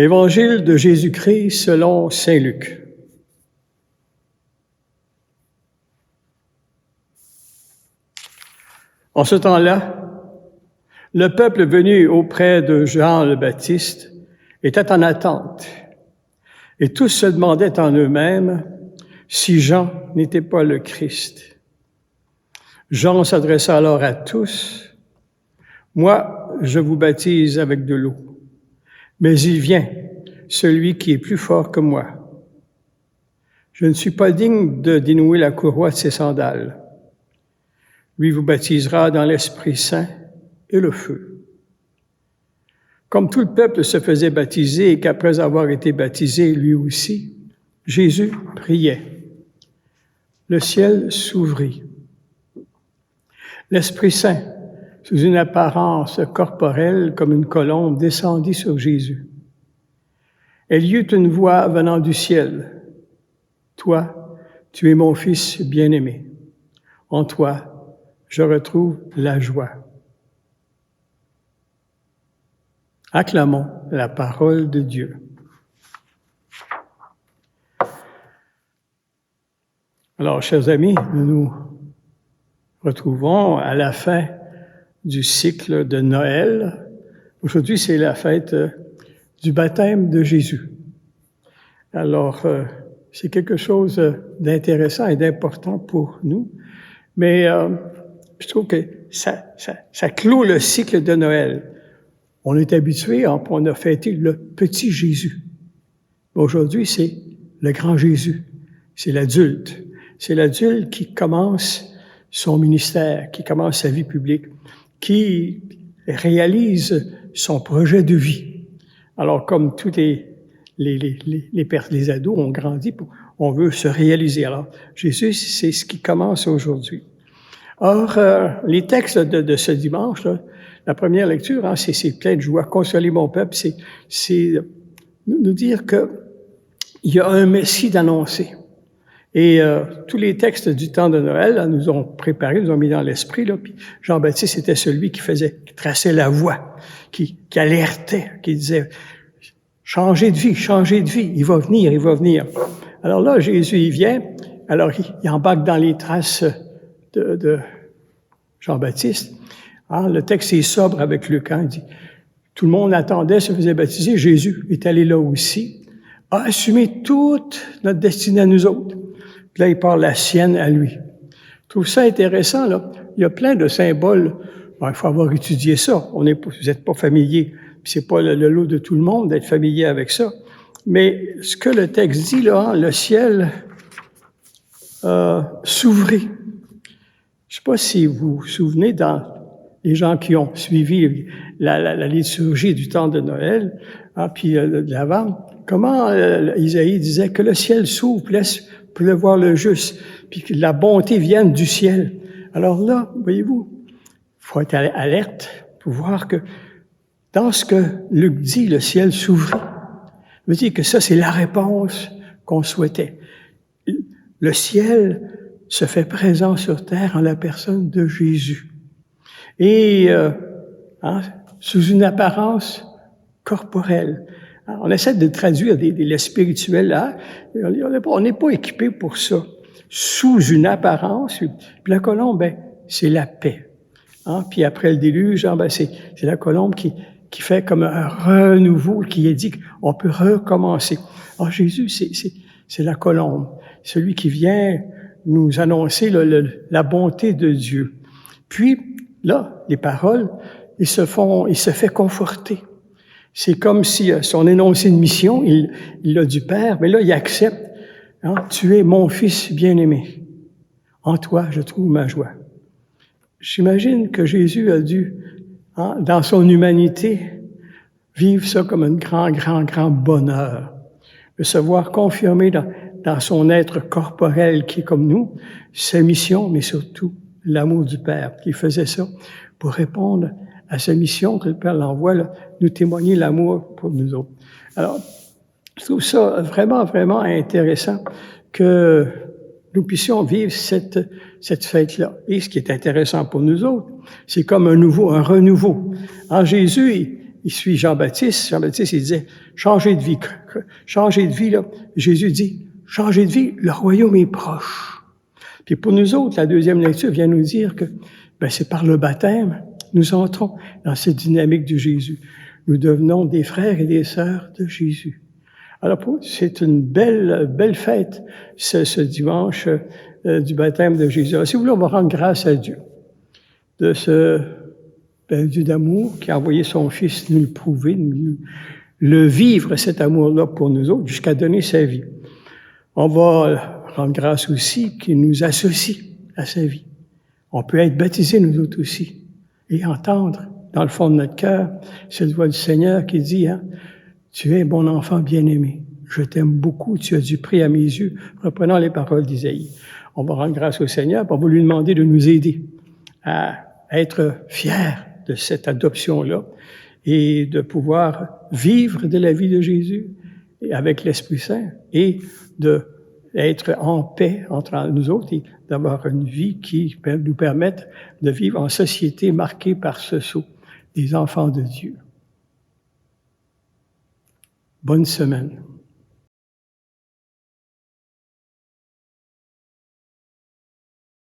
Évangile de Jésus-Christ selon saint Luc. En ce temps-là, le peuple venu auprès de Jean le Baptiste était en attente, et tous se demandaient en eux-mêmes si Jean n'était pas le Christ. Jean s'adressa alors à tous. « Moi, je vous baptise avec de l'eau, mais il vient, celui qui est plus fort que moi. Je ne suis pas digne de dénouer la courroie de ses sandales. Lui vous baptisera dans l'Esprit Saint et le feu. » Comme tout le peuple se faisait baptiser et qu'après avoir été baptisé, lui aussi, Jésus priait. Le ciel s'ouvrit. L'Esprit Saint, sous une apparence corporelle comme une colombe, descendit sur Jésus. Elle y eut une voix venant du ciel. « Toi, tu es mon Fils bien-aimé. En toi, je retrouve la joie. » Acclamons la parole de Dieu. Alors, chers amis, nous nous retrouvons à la fin du cycle de Noël. Aujourd'hui, c'est la fête du baptême de Jésus. Alors, c'est quelque chose d'intéressant et d'important pour nous, mais je trouve que ça clôt le cycle de Noël. On est habitué, on a fêté le petit Jésus. Aujourd'hui, c'est le grand Jésus, c'est l'adulte. C'est l'adulte qui commence son ministère, qui commence sa vie publique, qui réalise son projet de vie. Alors, comme tous les ados ont grandi, on veut se réaliser. Alors, Jésus, c'est ce qui commence aujourd'hui. Or, les textes de ce dimanche, là, la première lecture, c'est plein de joie. Consoler mon peuple, c'est nous dire que il y a un Messie d'annoncer. Et tous les textes du temps de Noël là, nous ont préparés, nous ont mis dans l'esprit. Là, puis Jean-Baptiste était celui qui traçait la voie, qui alertait, qui disait « Changez de vie, il va venir. » Alors là, Jésus, il vient, alors il embarque dans les traces de Jean-Baptiste. Le texte est sobre avec Luc. Il dit « Tout le monde attendait, se faisait baptiser. Jésus est allé là aussi, a assumé toute notre destinée à nous autres. » Puis là, il parle la sienne à lui. Je trouve ça intéressant, là. Il y a plein de symboles. Bon, il faut avoir étudié ça. Vous n'êtes pas familier. Puis c'est pas le lot de tout le monde d'être familier avec ça. Mais ce que le texte dit, là, le ciel s'ouvrit. Je sais pas si vous vous souvenez, dans les gens qui ont suivi la liturgie du temps de Noël, puis de l'Avent, comment Isaïe disait que le ciel s'ouvre, laisse pleuvoir le juste, puis que la bonté vienne du ciel. Alors là, voyez-vous, il faut être alerte pour voir que dans ce que Luc dit, le ciel s'ouvrit. Ça veut dire que ça, c'est la réponse qu'on souhaitait. Le ciel se fait présent sur terre en la personne de Jésus. Et sous une apparence corporelle. Alors, on essaie de traduire le spirituel là. On n'est pas équipé pour ça. Sous une apparence, puis la colombe, c'est la paix. Puis après le déluge, c'est la colombe qui fait comme un renouveau, qui est dit qu'on peut recommencer. Alors Jésus, c'est la colombe, celui qui vient nous annoncer la bonté de Dieu. Puis là, les paroles, il se fait conforter. C'est comme si son énoncé de mission, il a du Père, mais là, il accepte. Tu es mon Fils bien-aimé. En toi, je trouve ma joie. J'imagine que Jésus a dû, dans son humanité, vivre ça comme un grand bonheur. De se voir confirmé dans son être corporel qui est comme nous, sa mission, mais surtout l'amour du Père. Il faisait ça pour répondre à sa mission que le Père l'envoie, là, nous témoigner l'amour pour nous autres. Alors, je trouve ça vraiment intéressant que nous puissions vivre cette fête-là. Et ce qui est intéressant pour nous autres, c'est comme un renouveau. En Jésus, il suit Jean-Baptiste. Jean-Baptiste, il disait, changez de vie. Changez de vie, là. Jésus dit, changez de vie, le royaume est proche. Puis pour nous autres, la deuxième lecture vient nous dire que c'est par le baptême, nous entrons dans cette dynamique de Jésus. Nous devenons des frères et des sœurs de Jésus. Alors, c'est une belle fête, ce dimanche du baptême de Jésus. Alors, si vous voulez, on va rendre grâce à Dieu de ce Dieu d'amour qui a envoyé son Fils nous le prouver, le vivre, cet amour-là pour nous autres, jusqu'à donner sa vie. On va rendre grâce aussi qu'il nous associe à sa vie. On peut être baptisés, nous autres aussi, et entendre dans le fond de notre cœur cette voix du Seigneur qui dit, tu es mon enfant bien-aimé, je t'aime beaucoup, tu as du prix à mes yeux, reprenant les paroles d'Isaïe. On va rendre grâce au Seigneur, on va lui demander de nous aider à être fiers de cette adoption-là et de pouvoir vivre de la vie de Jésus avec l'Esprit Saint et d'être en paix entre nous autres et d'avoir une vie qui nous permette de vivre en société marquée par ce sceau des enfants de Dieu. Bonne semaine.